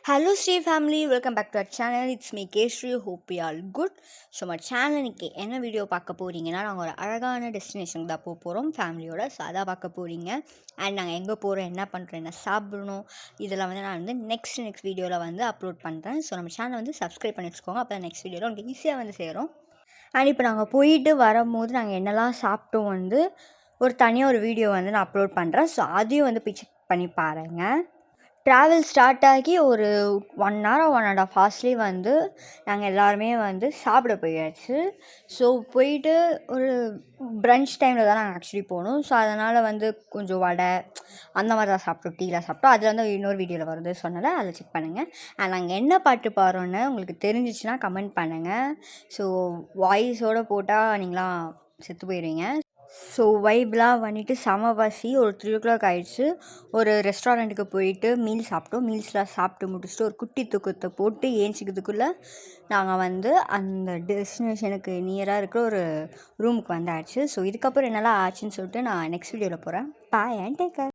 Hello, Stay family. Welcome back to our channel. It's me, Keshri. Hope you all good. So நம்ம channel இன்றைக்கி என்ன video பார்க்க போகிறீங்கன்னா, நாங்கள் ஒரு அழகான டெஸ்டினேஷனுக்கு தான் போகிறோம் ஃபேமிலியோட. ஸோ அதான் பார்க்க போகிறீங்க. அண்ட் நாங்கள் எங்கே போகிறோம், என்ன பண்ணுறோம், என்ன சாப்பிடணும், இதெல்லாம் வந்து நான் வந்து நெக்ஸ்ட் வீடியோவில் வந்து அப்லோட் பண்ணுறேன். ஸோ நம்ம சேனல் வந்து சப்ஸ்கிரைப் பண்ணி வச்சுக்கோங்க. அப்போ நெக்ஸ்ட் வீடியோவில் உங்களுக்கு ஈஸியாக வந்து சேரும். அண்ட் இப்போ நாங்கள் போயிட்டு வரும்போது நாங்கள் என்னெல்லாம் சாப்பிட்டோம் வந்து தனியாக ஒரு வீடியோ வந்து நான் அப்லோட் பண்ணுறேன். ஸோ அதையும் வந்து போய் செக் பண்ணி பாருங்கள். ட்ராவல் ஸ்டார்ட் ஆகி ஒரு 1 hour 1.5 ஹவர்ஸ்லேயே வந்து நாங்கள் எல்லாருமே வந்து சாப்பிட போயாச்சு. ஸோ போயிட்டு ஒரு ப்ரன்ச் டைமில் தான் நாங்கள் ஆக்சுவலி போனோம். ஸோ அதனால் வந்து கொஞ்சம் வடை அந்த மாதிரி தான் சாப்பிட்டோம், டீலாம் சாப்பிட்டோம். அதில் வந்து இன்னொரு வீடியோவில் வருது சொன்னதை அதை செக் பண்ணுங்கள். அண்ட் நாங்கள் என்ன பாட்டு பாடுறோன்னு உங்களுக்கு தெரிஞ்சிச்சுன்னா கமெண்ட் பண்ணுங்கள். ஸோ வாய்ஸோடு போட்டால் நீங்களாம் செத்து போயிடுவீங்க. ஸோ வைப்லாம் பண்ணிவிட்டு செம பசி. ஒரு 3 o'clock ஆகிடுச்சு. ஒரு ரெஸ்டாரண்ட்டுக்கு போயிட்டு மீல் சாப்பிட்டோம். மீல்ஸ்லாம் சாப்பிட்டு முடிச்சுட்டு ஒரு குட்டி தூக்கத்தை போட்டு ஏஞ்சிக்கிறதுக்குள்ளே நாங்கள் வந்து அந்த டெஸ்டினேஷனுக்கு நியராக இருக்கிற ஒரு ரூமுக்கு வந்தாச்சு. ஸோ இதுக்கப்புறம் என்னெல்லாம் ஆச்சுன்னு சொல்லிட்டு நான் நெக்ஸ்ட் வீடியோவில் போகிறேன். பாய் அண்ட் டேக் கேர்.